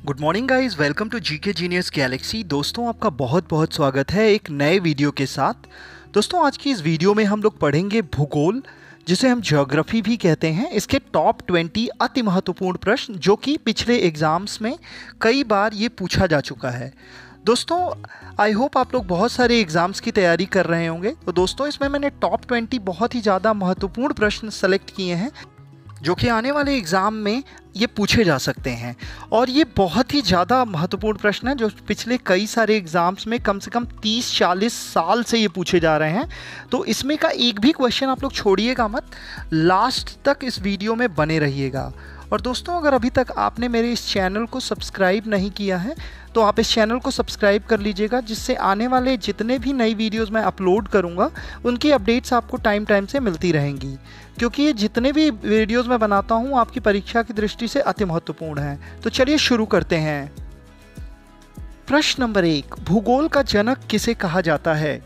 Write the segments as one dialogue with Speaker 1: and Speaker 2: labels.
Speaker 1: Good morning guys, welcome to GK Genius Galaxy. दोस्तों आपका बहुत बहुत स्वागत है एक नए वीडियो के साथ। दोस्तों आज की इस वीडियो में हम लोग पढ़ेंगे भूगोल, जिसे हम ज्योग्राफी भी कहते हैं। इसके टॉप 20 अति महत्वपूर्ण प्रश्न जो कि पिछले एग्जाम्स में कई बार ये पूछा जा चुका है। दोस्तों आई होप आप लोग बहुत सारे एग्ज़ाम्स की तैयारी कर रहे होंगे। तो दोस्तों इसमें मैंने टॉप 20 बहुत ही ज़्यादा महत्वपूर्ण प्रश्न सेलेक्ट किए हैं जो कि आने वाले एग्ज़ाम में ये पूछे जा सकते हैं। और ये बहुत ही ज़्यादा महत्वपूर्ण प्रश्न है जो पिछले कई सारे एग्ज़ाम्स में कम से कम 30-40 साल से ये पूछे जा रहे हैं। तो इसमें का एक भी क्वेश्चन आप लोग छोड़िएगा मत, लास्ट तक इस वीडियो में बने रहिएगा। और दोस्तों अगर अभी तक आपने मेरे इस चैनल को सब्सक्राइब नहीं किया है तो आप इस चैनल को सब्सक्राइब कर लीजिएगा, जिससे आने वाले जितने भी नई वीडियोस मैं अपलोड करूंगा उनकी अपडेट्स आपको टाइम से मिलती रहेंगी, क्योंकि ये जितने भी वीडियोस मैं बनाता हूं आपकी परीक्षा की दृष्टि से अति महत्वपूर्ण हैं। तो चलिए शुरू करते हैं। प्रश्न नंबर 1, भूगोल का जनक किसे कहा जाता है?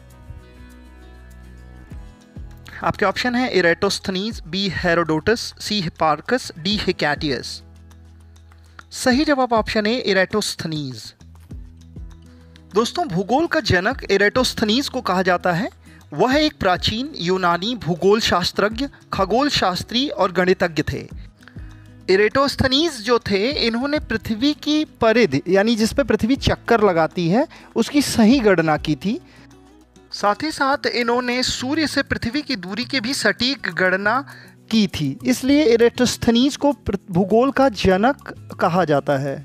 Speaker 1: आपके ऑप्शन है इरेटोस्थनीज, बी हेरोडोटस, सी हिप्पारकस, डी हिकैटियस। सही जवाब ऑप्शन ए इरेटोस्थनीज। दोस्तों भूगोल का जनक इरेटोस्थनीज को कहा जाता है। वह एक प्राचीन यूनानी भूगोल शास्त्रज्ञ, खगोल शास्त्री और गणितज्ञ थे। इरेटोस्थनीज जो थे इन्होंने पृथ्वी की परिधि यानी जिस पे पृथ्वी चक्कर लगाती है उसकी सही गणना की थी। साथ ही साथ इन्होंने सूर्य से पृथ्वी की दूरी की भी सटीक गणना की थी, इसलिए इरेटोस्थनीज को भूगोल का जनक कहा जाता है।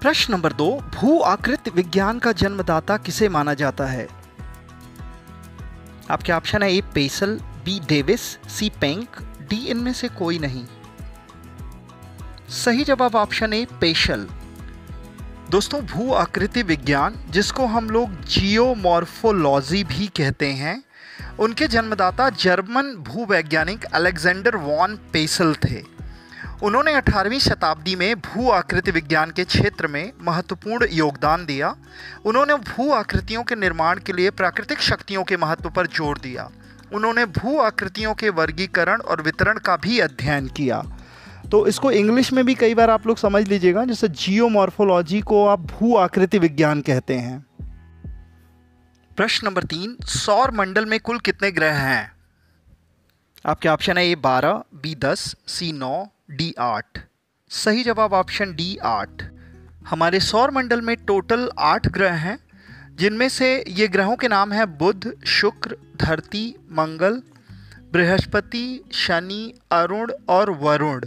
Speaker 1: प्रश्न नंबर 2, भू आकृति विज्ञान का जन्मदाता किसे माना जाता है? आपके ऑप्शन है ए पेसल, बी डेविस, सी पेंक, डी इनमें से कोई नहीं। सही जवाब ऑप्शन ए पेशल। दोस्तों भू आकृति विज्ञान, जिसको हम लोग जियोमॉर्फोलॉजी भी कहते हैं, उनके जन्मदाता जर्मन भूवैज्ञानिक अलेक्जेंडर वॉन पेसल थे। उन्होंने 18वीं शताब्दी में भू आकृति विज्ञान के क्षेत्र में महत्वपूर्ण योगदान दिया। उन्होंने भू आकृतियों के निर्माण के लिए प्राकृतिक शक्तियों के महत्व पर जोर दिया। उन्होंने भू आकृतियों के वर्गीकरण और वितरण का भी अध्ययन किया। तो इसको इंग्लिश में भी कई बार आप लोग समझ लीजिएगा, जैसे जियोमॉर्फोलॉजी को आप भू आकृति विज्ञान कहते हैं। प्रश्न नंबर 3, सौर मंडल में कुल कितने ग्रह हैं? आपके ऑप्शन है ए 12, बी 10, सी 9, डी 8। सही जवाब ऑप्शन डी 8। हमारे सौर मंडल में टोटल 8 ग्रह हैं, जिनमें से ये ग्रहों के नाम हैं बुध, शुक्र, धरती, मंगल, बृहस्पति, शनि, अरुण और वरुण।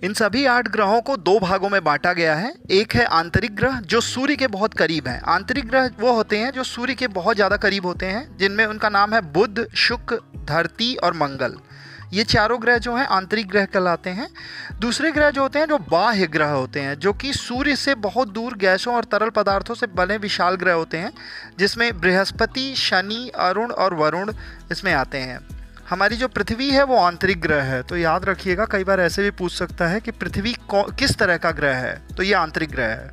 Speaker 1: इन सभी 8 ग्रहों को 2 भागों में बांटा गया है। एक है आंतरिक ग्रह जो सूर्य के बहुत करीब हैं। आंतरिक ग्रह वो होते हैं जो सूर्य के बहुत ज़्यादा करीब होते हैं, जिनमें उनका नाम है बुध, शुक्र, धरती और मंगल। ये चारों ग्रह जो हैं आंतरिक ग्रह कहलाते हैं। दूसरे ग्रह जो होते हैं जो बाह्य ग्रह होते हैं, जो कि सूर्य से बहुत दूर गैसों और तरल पदार्थों से बने विशाल ग्रह होते हैं, जिसमें बृहस्पति, शनि, अरुण और वरुण इसमें आते हैं। हमारी जो पृथ्वी है वो आंतरिक ग्रह है, तो याद रखिएगा, कई बार ऐसे भी पूछ सकता है कि पृथ्वी किस तरह का ग्रह है, तो ये आंतरिक ग्रह है।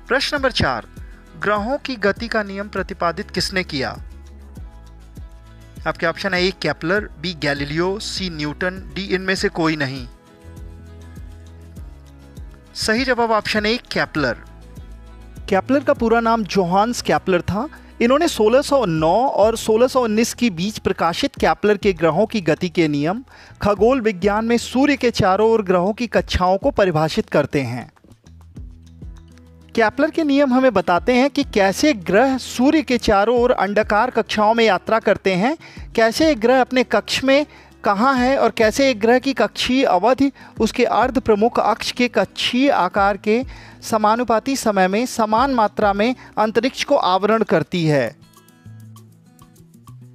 Speaker 1: प्रश्न नंबर 4, ग्रहों की गति का नियम प्रतिपादित किसने किया? आपके ऑप्शन है ए केपलर, बी गैलीलियो, सी न्यूटन, डी इनमें से कोई नहीं। सही जवाब ऑप्शन ए केपलर। केपलर का पूरा नाम जोहान्स केपलर था। इन्होंने 1609 और 1619 के बीच प्रकाशित केपलर के ग्रहों की गति के नियम खगोल विज्ञान में सूर्य के चारों ओर ग्रहों की कक्षाओं को परिभाषित करते हैं। केपलर के नियम हमें बताते हैं कि कैसे ग्रह सूर्य के चारों ओर अंडाकार कक्षाओं में यात्रा करते हैं, कैसे एक ग्रह अपने कक्ष में कहाँ है और कैसे एक ग्रह की कक्षीय अवधि उसके अर्ध प्रमुख अक्ष के कक्षीय आकार के समानुपाती समय में समान मात्रा में अंतरिक्ष को आवरण करती है।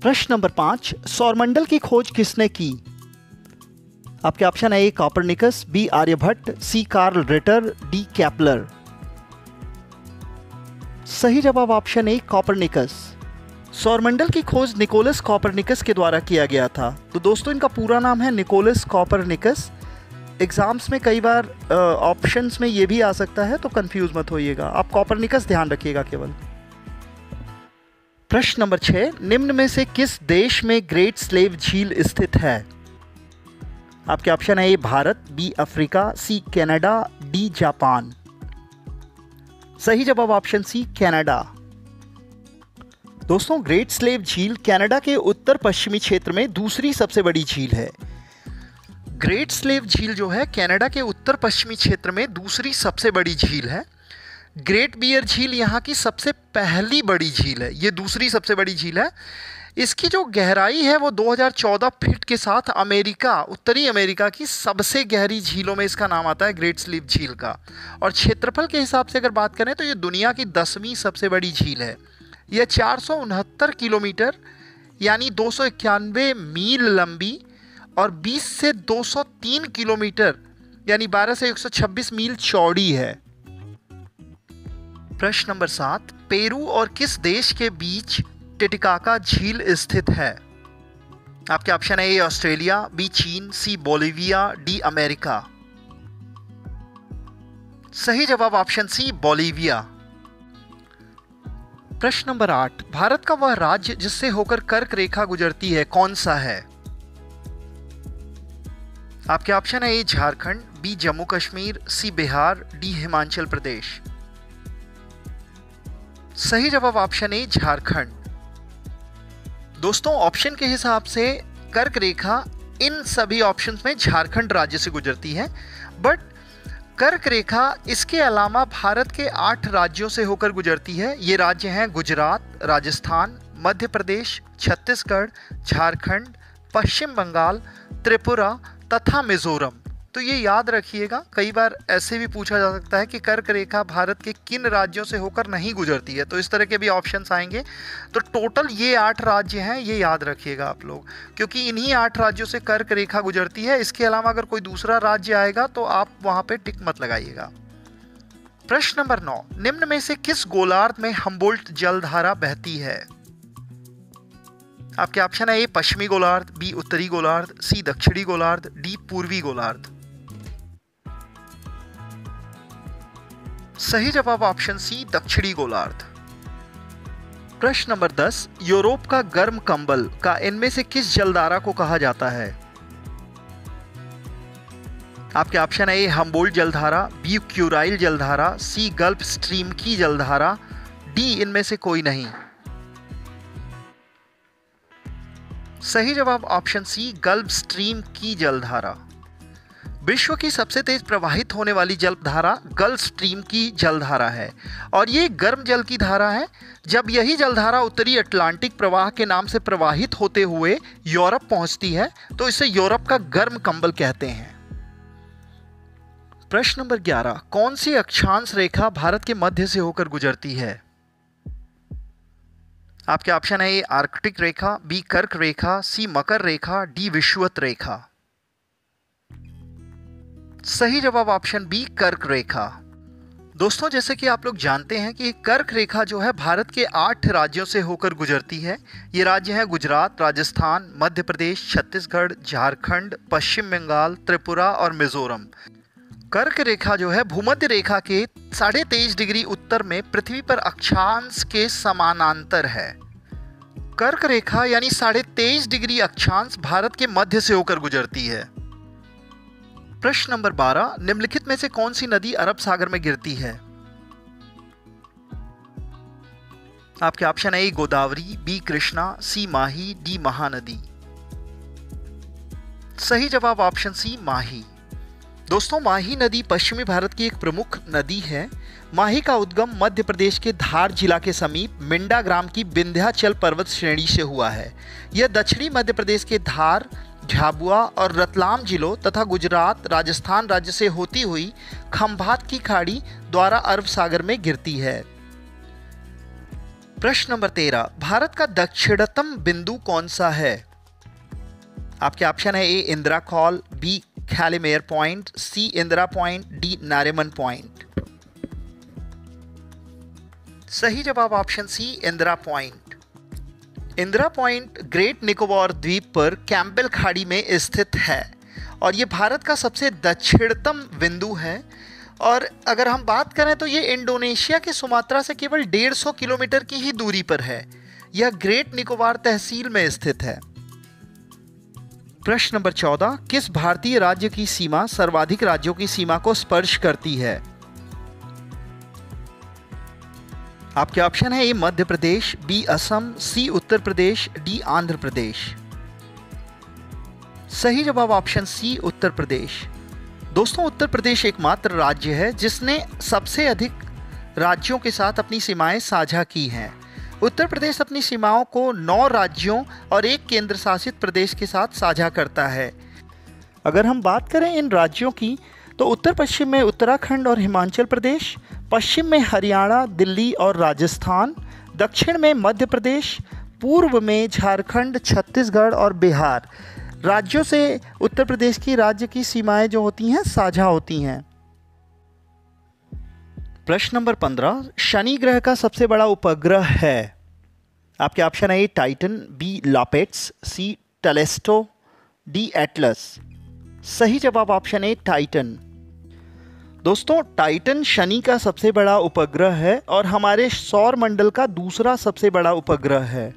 Speaker 1: प्रश्न नंबर 5, सौरमंडल की खोज किसने की? आपके ऑप्शन है ए कॉपरनिकस, बी आर्यभट्ट, सी कार्ल रिटर, डी केपलर। सही जवाब ऑप्शन ए कॉपरनिकस। सौरमंडल की खोज निकोलस कॉपरनिकस के द्वारा किया गया था। तो दोस्तों इनका पूरा नाम है निकोलस कॉपरनिकस। एग्जाम्स में कई बार ऑप्शंस में ये भी आ सकता है, तो कंफ्यूज मत होइएगा, आप कॉपरनिकस ध्यान रखिएगा केवल। प्रश्न नंबर 6, निम्न में से किस देश में ग्रेट स्लेव झील स्थित है? आपके ऑप्शन है A Bharat, B Africa, C Canada, D Japan. सही जवाब ऑप्शन सी कनाडा। दोस्तों ग्रेट स्लेव झील कनाडा के उत्तर पश्चिमी क्षेत्र में दूसरी सबसे बड़ी झील है। ग्रेट स्लेव झील जो है कनाडा के उत्तर पश्चिमी क्षेत्र में दूसरी सबसे बड़ी झील है। ग्रेट बियर झील यहाँ की सबसे पहली बड़ी झील है, ये दूसरी सबसे बड़ी झील है। इसकी जो गहराई है वो 2014 फीट के साथ उत्तरी अमेरिका की सबसे गहरी झीलों में इसका नाम आता है ग्रेट स्लेव झील का। और क्षेत्रफल के हिसाब से अगर बात करें तो ये दुनिया की 10वीं सबसे बड़ी झील है। यह 469 किलोमीटर यानी 291 मील लंबी और 20 से 203 किलोमीटर यानी 12 से 126 मील चौड़ी है। प्रश्न नंबर 7, पेरू और किस देश के बीच टिटिकाका झील स्थित है? आपके ऑप्शन है ए ऑस्ट्रेलिया, बी चीन, सी बोलिविया, डी अमेरिका। सही जवाब ऑप्शन सी बोलिविया। प्रश्न नंबर 8, भारत का वह राज्य जिससे होकर कर्क रेखा गुजरती है कौन सा है? आपके ऑप्शन है ए झारखंड, बी जम्मू कश्मीर, सी बिहार, डी हिमाचल प्रदेश। सही जवाब ऑप्शन ए झारखंड। दोस्तों ऑप्शन के हिसाब से कर्क रेखा इन सभी ऑप्शंस में झारखंड राज्य से गुजरती है, बट कर्क रेखा इसके अलावा भारत के 8 राज्यों से होकर गुजरती है। ये राज्य हैं गुजरात, राजस्थान, मध्य प्रदेश, छत्तीसगढ़, झारखंड, पश्चिम बंगाल, त्रिपुरा तथा मिजोरम। तो ये याद रखिएगा, कई बार ऐसे भी पूछा जा सकता है कि कर्क रेखा भारत के किन राज्यों से होकर नहीं गुजरती है, तो इस तरह के भी ऑप्शंस आएंगे। तो टोटल ये 8 राज्य हैं, ये याद रखिएगा आप लोग, क्योंकि इन्हीं 8 राज्यों से कर्क रेखा गुजरती है। इसके अलावा अगर कोई दूसरा राज्य आएगा तो आप वहां पे टिक मत लगाइएगा। प्रश्न नंबर 9, निम्न में से किस गोलार्ध में हम्बोल्ट जलधारा बहती है? आपके ऑप्शन है ए पश्चिमी गोलार्ध, बी उत्तरी गोलार्ध, सी दक्षिणी गोलार्ध, डी पूर्वी गोलार्ध। सही जवाब ऑप्शन सी दक्षिणी गोलार्ध। प्रश्न नंबर 10, यूरोप का गर्म कंबल का इनमें से किस जलधारा को कहा जाता है? आपके ऑप्शन है ए हम्बोल्ट जलधारा, बी क्यूराइल जलधारा, सी गल्फ स्ट्रीम की जलधारा, डी इनमें से कोई नहीं। सही जवाब ऑप्शन सी गल्फ स्ट्रीम की जलधारा। विश्व की सबसे तेज प्रवाहित होने वाली जलधारा गल्फ स्ट्रीम की जलधारा है और ये गर्म जल की धारा है। जब यही जलधारा उत्तरी अटलांटिक प्रवाह के नाम से प्रवाहित होते हुए यूरोप पहुंचती है तो इसे यूरोप का गर्म कंबल कहते हैं। प्रश्न नंबर 11, कौन सी अक्षांश रेखा भारत के मध्य से होकर गुजरती है? आपके ऑप्शन है ए आर्कटिक रेखा, बी कर्क रेखा, सी मकर रेखा, डी विषुवत रेखा। सही जवाब ऑप्शन बी कर्क रेखा। दोस्तों जैसे कि आप लोग जानते हैं कि कर्क रेखा जो है भारत के 8 राज्यों से होकर गुजरती है। ये राज्य हैं गुजरात, राजस्थान, मध्य प्रदेश, छत्तीसगढ़, झारखंड, पश्चिम बंगाल, त्रिपुरा और मिजोरम। कर्क रेखा जो है भूमध्य रेखा के 23.5 डिग्री उत्तर में पृथ्वी पर अक्षांश के समानांतर है। कर्क रेखा यानी 23.5 डिग्री अक्षांश भारत के मध्य से होकर गुजरती है। प्रश्न नंबर 12, निम्नलिखित में से कौन सी नदी अरब सागर में गिरती है? आपके ऑप्शन है ए गोदावरी, बी कृष्णा, सी माही, डी महानदी। सही जवाब ऑप्शन सी माही। दोस्तों माही नदी पश्चिमी भारत की एक प्रमुख नदी है। माही का उद्गम मध्य प्रदेश के धार जिला के समीप मिंडा ग्राम की विंध्याचल पर्वत श्रेणी से हुआ है। यह दक्षिणी मध्य प्रदेश के धार, झाबुआ और रतलाम जिलों तथा गुजरात, राजस्थान राज्य से होती हुई खंभात की खाड़ी द्वारा अरब सागर में गिरती है। प्रश्न नंबर 13, भारत का दक्षिणतम बिंदु कौन सा है? आपके ऑप्शन है ए इंदिरा कॉल, बी खैलिमेर point, C Indira Point, D Nariman Point. सही जवाब option C Indira Point. Indira Point Great Nicobar द्वीप पर कैंपबेल खाड़ी में स्थित है और ये भारत का सबसे दक्षिणतम बिंदु है। और अगर हम बात करें तो ये इंडोनेशिया के सुमात्रा से केवल 150 किलोमीटर की ही दूरी पर है। यह ग्रेट निकोबार तहसील में स्थित है। प्रश्न नंबर 14, किस भारतीय राज्य की सीमा सर्वाधिक राज्यों की सीमा को स्पर्श करती है? आपके ऑप्शन है ए मध्य प्रदेश, बी असम, सी उत्तर प्रदेश, डी आंध्र प्रदेश। सही जवाब ऑप्शन सी उत्तर प्रदेश। दोस्तों, उत्तर प्रदेश एकमात्र राज्य है जिसने सबसे अधिक राज्यों के साथ अपनी सीमाएं साझा की हैं। उत्तर प्रदेश अपनी सीमाओं को 9 राज्यों और 1 केंद्र शासित प्रदेश के साथ साझा करता है। अगर हम बात करें इन राज्यों की तो उत्तर पश्चिम में उत्तराखंड और हिमाचल प्रदेश, पश्चिम में हरियाणा, दिल्ली और राजस्थान, दक्षिण में मध्य प्रदेश, पूर्व में झारखंड, छत्तीसगढ़ और बिहार राज्यों से उत्तर प्रदेश की राज्य की सीमाएं जो होती हैं साझा होती हैं। प्रश्न नंबर 15, शनि ग्रह का सबसे बड़ा उपग्रह है? आपके ऑप्शन है ए टाइटन, बी लापेट्स, सी टेलेस्टो, डी एटलस। सही जवाब ऑप्शन ए टाइटन। दोस्तों, टाइटन शनि का सबसे बड़ा उपग्रह है और हमारे सौर मंडल का दूसरा सबसे बड़ा उपग्रह है।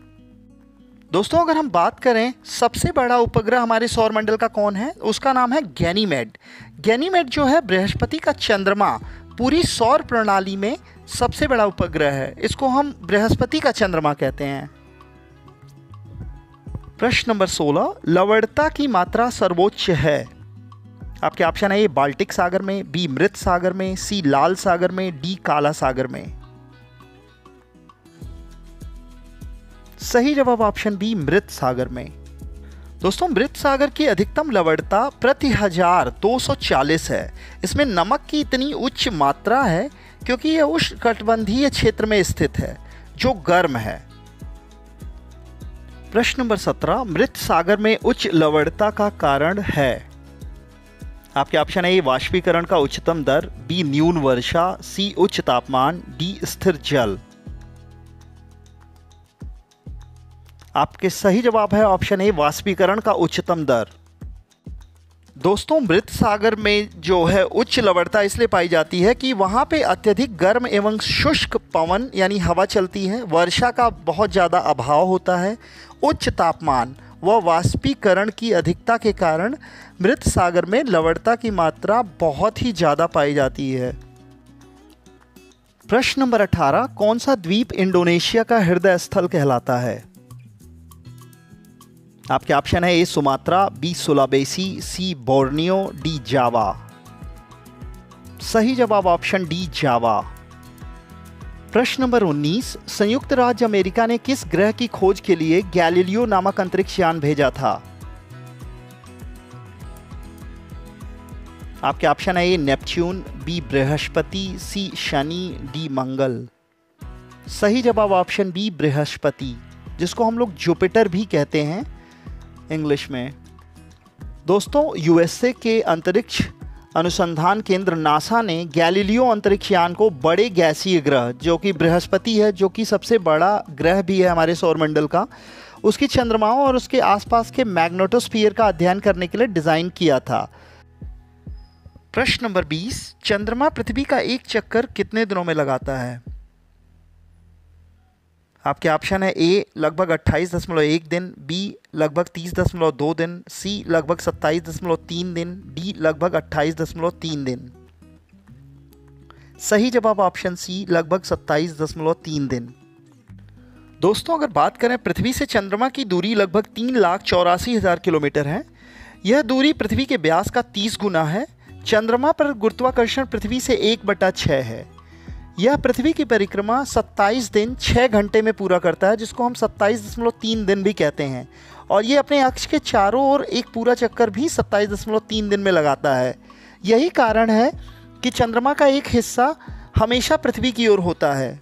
Speaker 1: दोस्तों, अगर हम बात करें सबसे बड़ा उपग्रह हमारे सौर मंडल का कौन है, उसका नाम है गैनीमेड। गैनीमेड जो है बृहस्पति का चंद्रमा, पूरी सौर प्रणाली में सबसे बड़ा उपग्रह है। इसको हम बृहस्पति का चंद्रमा कहते हैं। प्रश्न नंबर 16, लवणता की मात्रा सर्वोच्च है? आपके ऑप्शन है ए बाल्टिक सागर में, बी मृत सागर में, सी लाल सागर में, डी काला सागर में। सही जवाब ऑप्शन बी मृत सागर में। दोस्तों, मृत सागर की अधिकतम लवणता प्रति 1000 240 है। इसमें नमक की इतनी उच्च मात्रा है क्योंकि यह उष्णकटिबंधीय क्षेत्र में स्थित है जो गर्म है। प्रश्न नंबर 17, मृत सागर में उच्च लवणता का कारण है? आपके ऑप्शन है ए वाष्पीकरण का उच्चतम दर, बी न्यून वर्षा, सी उच्च तापमान, डी स्थिर जल। आपके सही जवाब है ऑप्शन ए वाष्पीकरण का उच्चतम दर। दोस्तों, मृत सागर में जो है उच्च लवणता इसलिए पाई जाती है कि वहाँ पे अत्यधिक गर्म एवं शुष्क पवन यानी हवा चलती है, वर्षा का बहुत ज़्यादा अभाव होता है, उच्च तापमान व वाष्पीकरण की अधिकता के कारण मृत सागर में लवणता की मात्रा बहुत ही ज़्यादा पाई जाती है। प्रश्न नंबर 18, कौन सा द्वीप इंडोनेशिया का हृदय स्थल कहलाता है? आपके ऑप्शन है ए सुमात्रा, बी सुलाबेसी, सी बोर्नियो, डी जावा। सही जवाब ऑप्शन डी जावा। प्रश्न नंबर 19, संयुक्त राज्य अमेरिका ने किस ग्रह की खोज के लिए गैलीलियो नामक अंतरिक्ष यान भेजा था? आपके ऑप्शन है ए नेपच्यून, बी बृहस्पति, सी शनि, डी मंगल। सही जवाब ऑप्शन बी बृहस्पति, जिसको हम लोग जुपिटर भी कहते हैं इंग्लिश में। दोस्तों, यूएसए के अंतरिक्ष अनुसंधान केंद्र नासा ने गैलीलियो अंतरिक्ष यान को बड़े गैसीय ग्रह जो कि बृहस्पति है, जो कि सबसे बड़ा ग्रह भी है हमारे सौरमंडल का, उसकी चंद्रमाओं और उसके आसपास के मैग्नेटोस्फीयर का अध्ययन करने के लिए डिज़ाइन किया था। प्रश्न नंबर 20, चंद्रमा पृथ्वी का एक चक्कर कितने दिनों में लगाता है? आपके ऑप्शन है ए लगभग 28.1 दिन, बी लगभग 30.2 दिन, सी लगभग 27.3 दिन, डी लगभग 28.3 दिन। सही जवाब ऑप्शन सी लगभग 27.3 दिन। दोस्तों, अगर बात करें पृथ्वी से चंद्रमा की दूरी लगभग 3,84,000 किलोमीटर है। यह दूरी पृथ्वी के व्यास का 30 गुना है। चंद्रमा पर गुरुत्वाकर्षण पृथ्वी से 1/6 है। यह पृथ्वी की परिक्रमा 27 दिन 6 घंटे में पूरा करता है, जिसको हम 27.3 दिन भी कहते हैं, और ये अपने अक्ष के चारों ओर एक पूरा चक्कर भी 27.3 दिन में लगाता है। यही कारण है कि चंद्रमा का एक हिस्सा हमेशा पृथ्वी की ओर होता है।